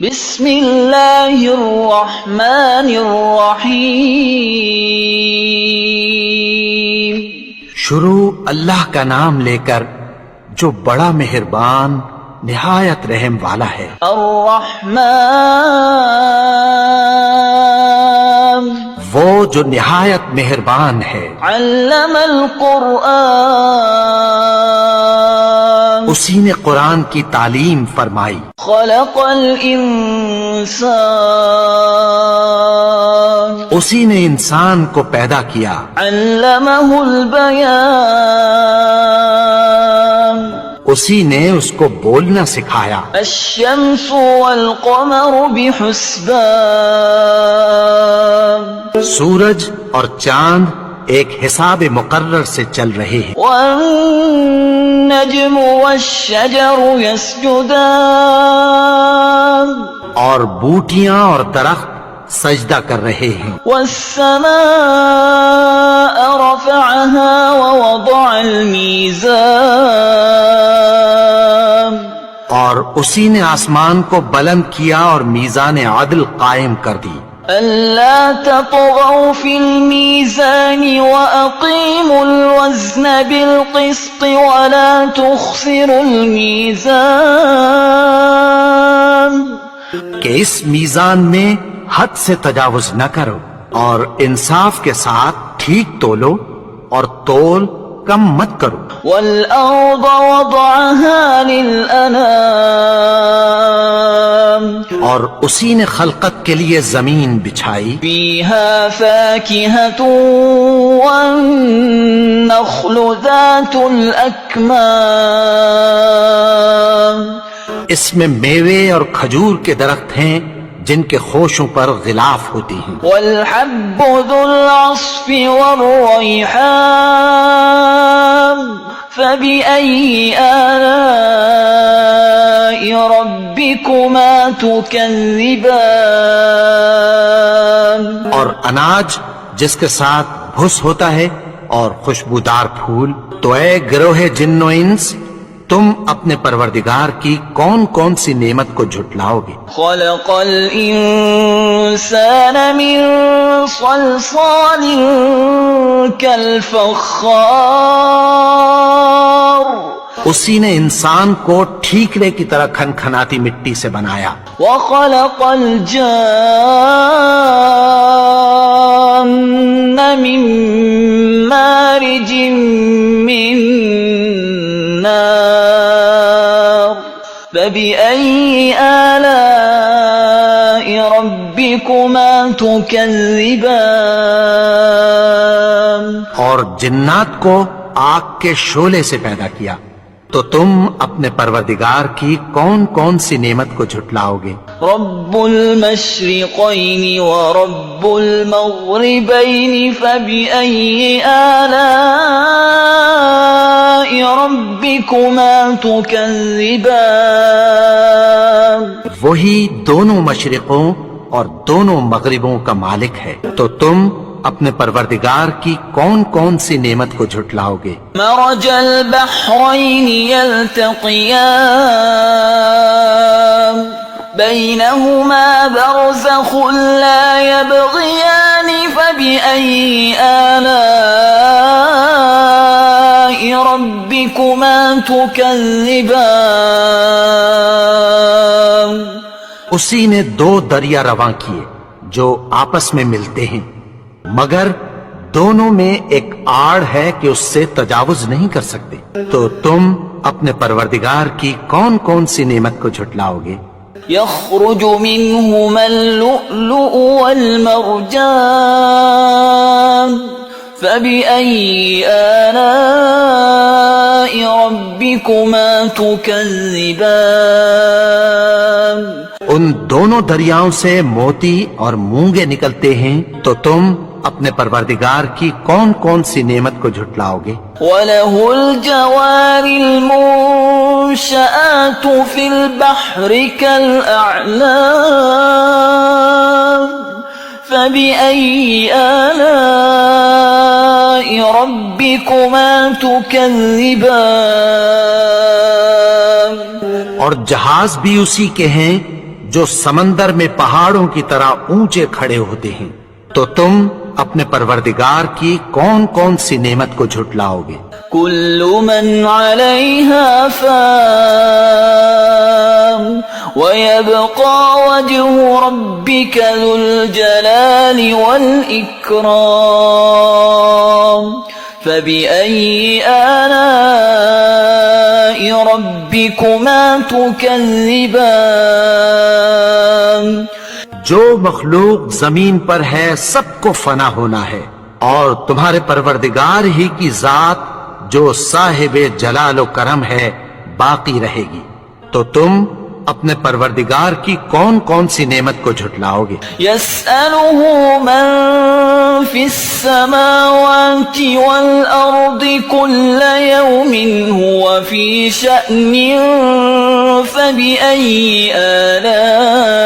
بسم اللہ الرحمن الرحیم۔ شروع اللہ کا نام لے کر جو بڑا مہربان نہایت رحم والا ہے۔ الرحمن وہ جو نہایت مہربان ہے۔ علم القرآن اسی نے قرآن کی تعلیم فرمائی۔ خلق الانسان اسی نے انسان کو پیدا کیا۔ علمہ البیان اسی نے اس کو بولنا سکھایا۔ الشمس والقمر بحسبان سورج اور چاند ایک حساب مقرر سے چل رہے ہیں۔ والنجم والشجر يسجدان اور بوٹیاں اور درخت سجدہ کر رہے ہیں۔ والسماء رفعها ووضع الميزان اور اسی نے آسمان کو بلند کیا اور میزان عدل قائم کر دی۔ ألا تطغوا في الميزان وأقيموا الوزن بالقسط ولا تخسروا الميزان کہ اس میزان میں حد سے تجاوز نہ کرو اور انصاف کے ساتھ ٹھیک تولو اور تول کم مت کرو۔ والأرض وضعها للأنام اور اسی نے خلقت کے لیے زمین بچھائی۔ فيها فاكهة والنخل ذات الأكمام اس میں میوے اور کھجور کے درخت ہیں جن کے خوشوں پر غلاف ہوتی ہیں۔ والحب ذو العصف والريحان فبأي آلاء ربكما تكذبان اور اناج جس کے ساتھ بھس ہوتا ہے اور خوشبودار پھول۔ تو اے گروہ جن و انس، تم اپنے پروردگار کی کون کون سی نعمت کو جھٹلاؤ گے؟ خلق الإنسان من صلصال كالفخار اسی نے انسان کو ٹھیکرے کی طرح کھنکھناتی مٹی سے بنایا۔ وخلق الجان من مارج من نار فبأي آلاء ربكما تكذبان اور جنات کو آگ کے شعلے سے پیدا کیا، تو تم اپنے پروردگار کی کون کون سی نعمت کو جھٹلاؤ گے؟ رب المشرقين ورب المغربين فبأي آلاء ربكما تكذبان وہی دونوں مشرقوں اور دونوں مغربوں کا مالک ہے، تو تم اپنے پروردگار کی کون کون سی نعمت کو جھٹلاؤ گے؟ مرج البحرين يلتقيان بينهما برزخ لا يبغيان فبأي آلاء ربكما تكذبان اسی نے دو دریا رواں کیے جو آپس میں ملتے ہیں، مگر دونوں میں ایک آڑ ہے کہ اس سے تجاوز نہیں کر سکتے، تو تم اپنے پروردگار کی کون کون سی نعمت کو جھٹلاؤ گے؟ يخرج منهما اللؤلؤ والمرجان فبأي آلاء ربكما تكذبان ان دونوں دریاؤں سے موتی اور مونگے نکلتے ہیں، تو تم اپنے پروردگار کی کون کون سی نعمت کو جھٹلاؤ گے؟ وَلَهُ الْجَوَارِ الْمُنشَآتُ فِي الْبَحْرِ كَالْأَعْلَامِ فَبِأَيِّ آلَاءِ رَبِّكُمَا تُكَذِّبَانِ اور جہاز بھی اسی کے ہیں جو سمندر میں پہاڑوں کی طرح اونچے کھڑے ہوتے ہیں، تو تم اپنے پروردگار کی کون کون سی نعمت کو جھٹلاؤ گے؟ كل من عليها فان ويبقى وجه ربك ذو الجلال والإكرام فبأي آلاء ربكما تكذبان جو مخلوق زمین پر ہے سب کو فنا ہونا ہے، اور تمہارے پروردگار ہی کی ذات جو صاحب جلال و کرم ہے باقی رہے گی، تو تم اپنے پروردگار کی کون کون سی نعمت کو جھٹلاؤ گے؟ يسأله من في السماوات والأرض كل يوم هو في شأن فبأي آلاء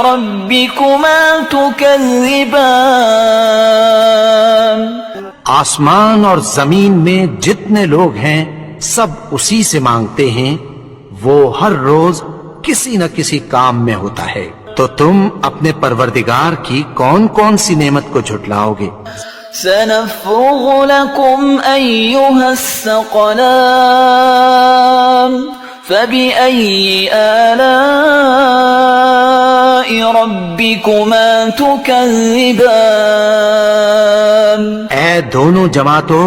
ربكما تكذبان آسمان اور زمین میں جتنے لوگ ہیں سب اسی سے مانگتے ہیں، وہ ہر روز کسی نہ کسی کام میں ہوتا ہے، تو تم اپنے پروردگار کی کون کون سی نعمت کو جھٹلاؤ گے؟ سنفرغ لكم أيها الثقلان فبأي آلاء ربكما تكذبان اے دونوں جماعتوں،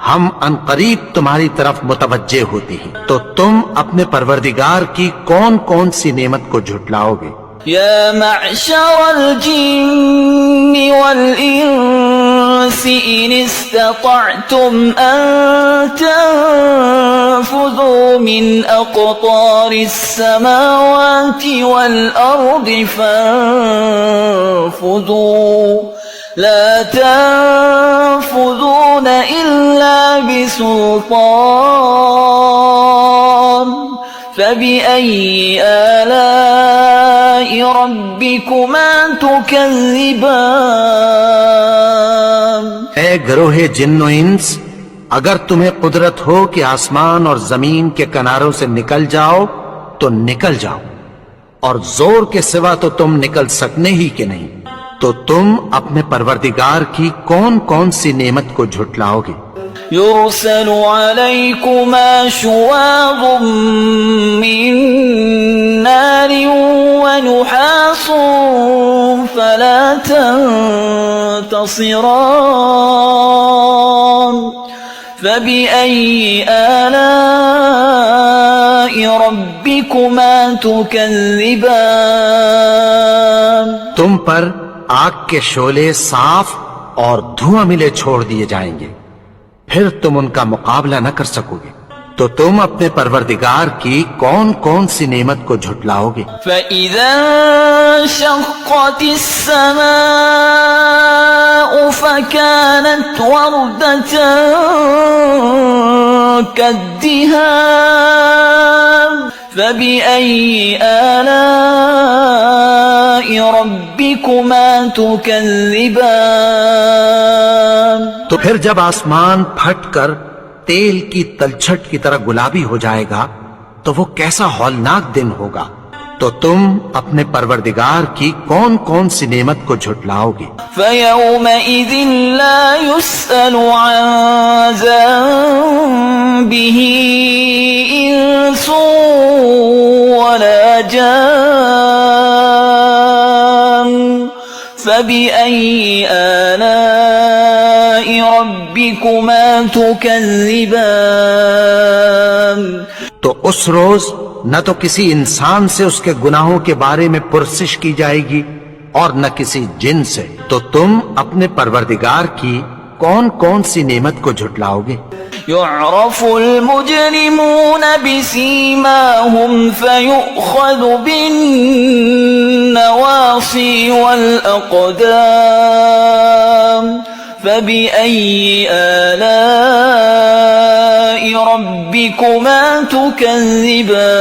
ہم عنقریب تمہاری طرف متوجہ ہوتے ہیں، تو تم اپنے پروردگار کی کون کون سی نعمت کو جھٹلاؤ گے؟ يا معشر الجن والإنس إن استطعتم أن تنفذوا من أقطار السماوات والأرض فانفذوا لا تنفذون إلا بسلطان فبأي آلاء ربكما تكذبان اے گروہ جن و انس، اگر تمہیں قدرت ہو کہ آسمان اور زمین کے کناروں سے نکل جاؤ تو نکل جاؤ، اور زور کے سوا تو تم نکل سکنے ہی کہ نہیں، تو تم اپنے پروردگار کی کون کون سی نعمت کو جھٹلاؤ گے؟ يرسل عليكما شواظ من نار ونحاس فلا تنتصران فبأي آلاء ربكما تكذبان تم پر آگ کے شعلے صاف اور دھواں ملے چھوڑ دیے جائیں گے، پھر تم ان کا مقابلہ نہ کر سکو گے، تو تم اپنے پروردگار کی کون کون سی نعمت کو جھٹلاؤ گے؟ فَإِذَا انشَقَّتِ السَّمَاءُ فَكَانَتْ وَرْدَةً كَالدِّهَانِ فَبِأَيِّ آلَاءِ رَبِّكُمَا تُكَذِّبَانِ تو پھر جب آسمان پھٹ کر تیل کی تلچھٹ کی طرح گلابی ہو جائے گا تو وہ کیسا ہولناک دن ہوگا، تو تم اپنے پروردگار کی کون کون سی نعمت کو جھٹلاؤ گے؟ فَيَوْمَئِذٍ لَا يُسْأَلُ عَنْ ذَنبِهِ إِنسٌ وَلَا جَانٌ فَبِأَيِّ آلَاءِ رَبِّكُمَا تُكَذِّبَانِ تو اس روز نہ تو کسی انسان سے اس کے گناہوں کے بارے میں پرسش کی جائے گی اور نہ کسی جن سے، تو تم اپنے پروردگار کی کون کون سی نعمت کو جھٹلاؤ گے؟ يعرف المجرمون بسيماهم فيؤخذ بالنواصي والأقدام فبأي آلاء ربكما تكذبان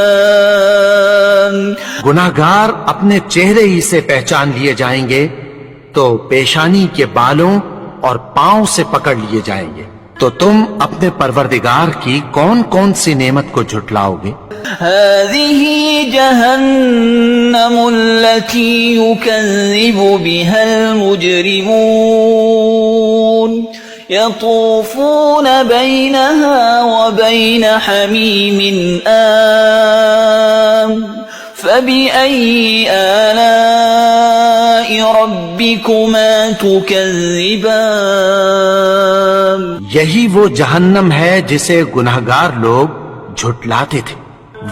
گناہگار اپنے چہرے ہی سے پہچان لیے جائیں گے، تو پیشانی کے بالوں اور پاؤں سے پکڑ لیے جائیں گے، تو تم اپنے پروردگار کی کون کون سی نعمت کو جھٹلاؤ گے؟ هذه جهنم التي يكذب بها المجرمون يطوفون بينها وبين حميم آن فبأي آلاء ربكما تكذبان یہی وہ جہنم ہے جسے گنہگار لوگ جھٹلاتے تھے،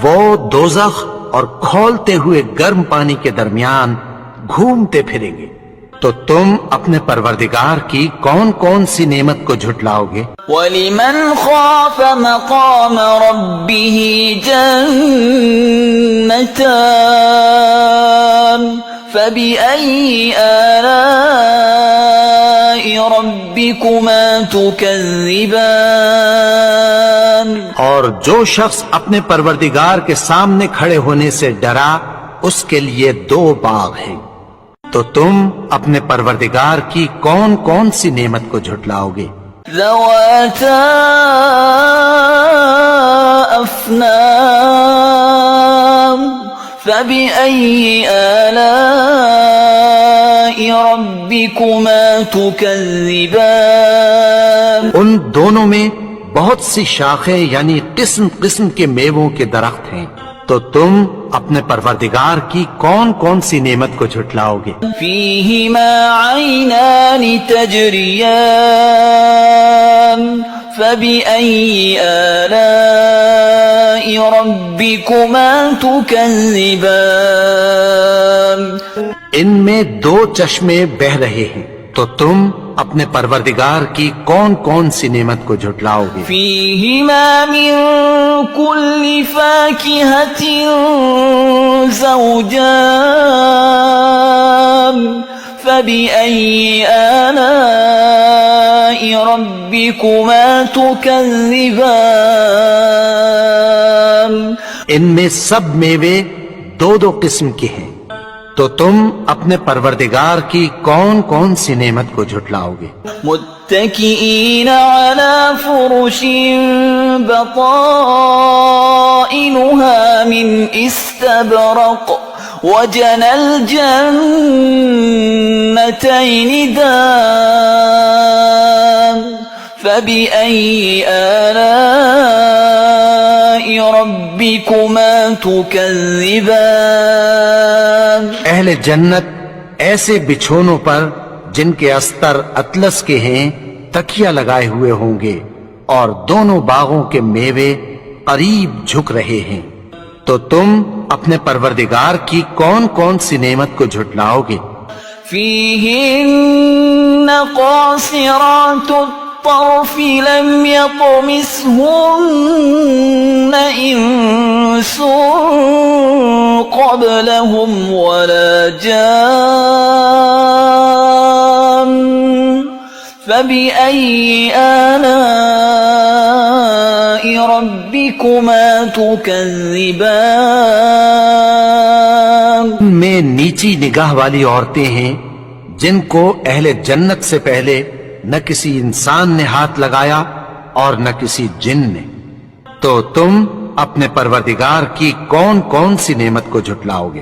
وہ دوزخ اور کھولتے ہوئے گرم پانی کے درمیان گھومتے پھریں گے۔ تو تم اپنے پروردگار کی کون کون سی نعمت کو جھٹلاؤ گے؟ وَلِمَنْ خَافَ مَقَامَ رَبِّهِ جَنَّتَانِ فَبِأَيِّ آلَاءِ رَبِّكُمَا تُكَذِّبَانِ اور جو شخص اپنے پروردگار کے سامنے کھڑے ہونے سے ڈرا، اس کے لیے دو باغ ہیں۔ تو تم اپنے پروردگار کی کون کون سی نعمت کو جھٹلاؤ گے؟ ذواتا افنان فبأي آلاء ربكما تكذبان ان دونوں میں بہت سی شاخیں یعنی قسم قسم کے میووں کے درخت ہیں، تو تم اپنے پروردگار کی کون کون سی نعمت کو جھٹلاؤ گے؟ فيهما عينان تجريان فبأي آلاء ربكما تكذبان ان میں دو چشمے بہ رہے ہیں، تو تم اپنے پروردگار کی کون کون سی نعمت کو جھٹلاؤ گے؟ فيهما من كل فاكهة زوجان فبأي آلاء ربكما تكذبان ان میں سب میوے دو دو قسم کے ہیں، تو تم اپنے پروردگار کی کون کون سی نعمت کو جھٹلاؤ گے؟ متكئين على فرش بطائنها من استبرق وجنى الجنتين دان فبأي آلاء ربكما تكذبان اہل جنت ایسے بچھونوں پر جن کے استر اطلس کے ہیں تکیہ لگائے ہوئے ہوں گے، اور دونوں باغوں کے میوے قریب جھک رہے ہیں، تو تم اپنے پروردگار کی کون کون سی نعمت کو جھٹلاؤ گے؟ فيهن قاصرات الطرف لم يطمثهن إنس قبلهم ولا جان فبأي آلاء ربكما تكذبان میں نیچی نگاہ والی عورتیں ہیں جن کو اہل جنت سے پہلے نہ کسی انسان نے ہاتھ لگایا اور نہ کسی جن نے، تو تم اپنے پروردگار کی کون کون سی نعمت کو جھٹلاؤ گے؟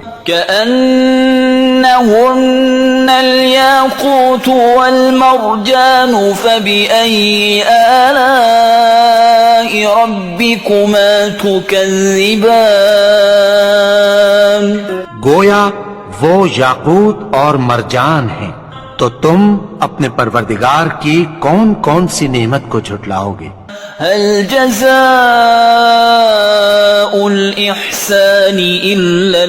كأنهن الياقوت والمرجان فبأي آلاء ربكما تكذبان گویا وہ یاقوت اور مرجان ہیں، تو تم اپنے پروردگار کی کون کون سی نعمت کو جھٹلاؤ گے؟ هل جزاء الإحسان إلا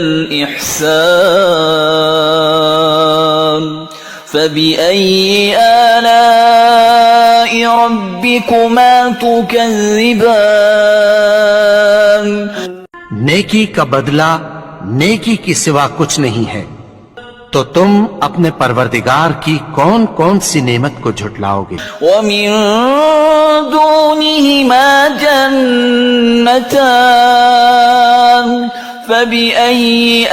الإحسان فبأي آلاء ربكما تكذبان نیکی کا بدلہ نیکی کی سوا کچھ نہیں ہے، تو تم اپنے پروردگار کی کون کون سی نعمت کو جھٹلاؤ گے؟ ومن دونهما جنتان فبأي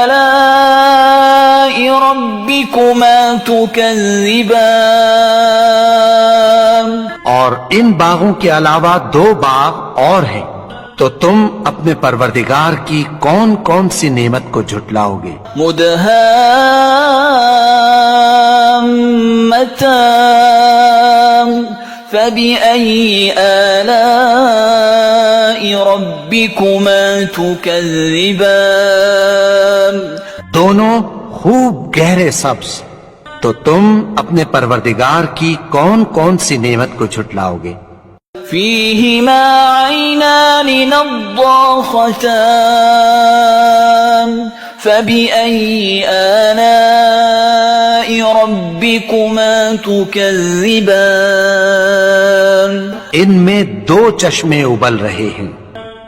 آلاء ربكما تكذبان اور ان باغوں کے علاوہ 2 باغ اور ہیں، تو تم اپنے پروردگار کی کون کون سی نعمت کو جھٹلاؤ گے؟ مدهامتان فبأي آلاء ربكما تكذبان دونوں خوب گہرے سبز، تو تم اپنے پروردگار کی کون کون سی نعمت کو جھٹلاؤ گے؟ فيهما عينان نضاختان فبأي آلاء ربكما تكذبان ان میں 2 چشمے ابل رہے ہیں،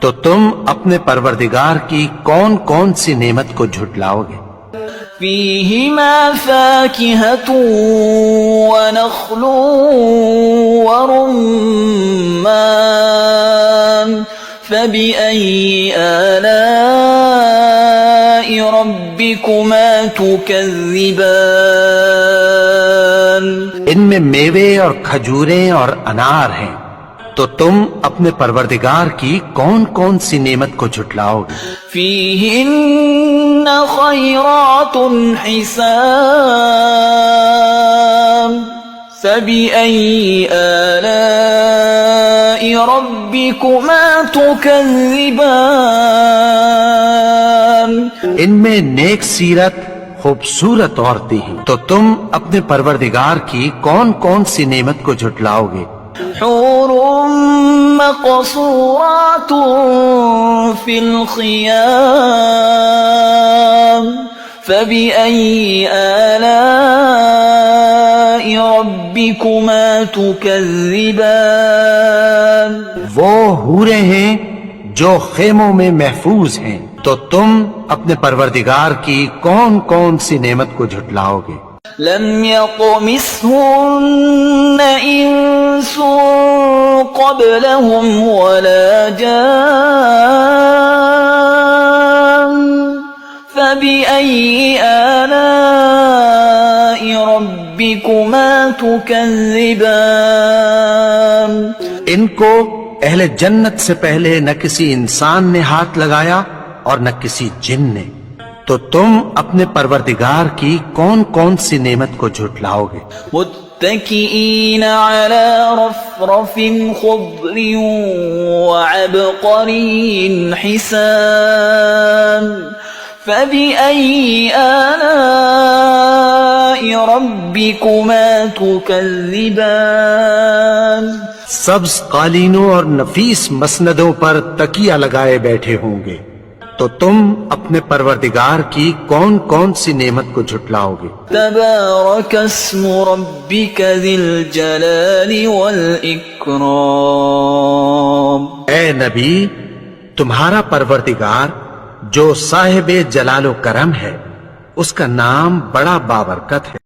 تو تم اپنے پروردگار کی کون کون سی نعمت کو جھٹلاؤ گے؟ فيهما فاكهة ونخل ورمان فبأي آلاء ربكما تكذبان ان میں میوے اور کھجوریں اور انار ہیں، تو تم اپنے پروردگار کی کون کون سی نعمت کو جھٹلاؤ گے؟ فيهن خيرات حسان فبأي آلاء ربكما تكذبان ان میں نیک سیرت خوبصورت عورتیں ہیں، تو تم اپنے پروردگار کی کون کون سی نعمت کو جھٹلاؤ گے؟ حور مقصورات في الخيام فبأي آلاء ربكما تكذبان وہ حوریں ہیں جو خیموں میں محفوظ ہیں، تو تم اپنے پروردگار کی کون کون سی نعمت کو جھٹلاؤ گے؟ لم يطمثهن إنس قبلهم ولا جان فبأي آلاء ربكما تكذبان ان کو اہل جنت سے پہلے نہ کسی انسان نے ہاتھ لگایا اور نہ کسی جن نے، تو تم اپنے پروردگار کی کون کون سی نعمت کو جھٹلاؤ گے؟ متكئين على رفرف خضر وعبقري حسان فبأي آلاء ربكما تكذبان سبز قالینوں اور نفیس مسندوں پر تکیہ لگائے بیٹھے ہوں گے، تو تم اپنے پروردگار کی کون کون سی نعمت کو جھٹلاؤ گے؟ تبارك اسم ربك ذي الجلال والإكرام اے نبی، تمہارا پروردگار جو صاحب جلال و کرم ہے، اس کا نام بڑا بابرکت ہے۔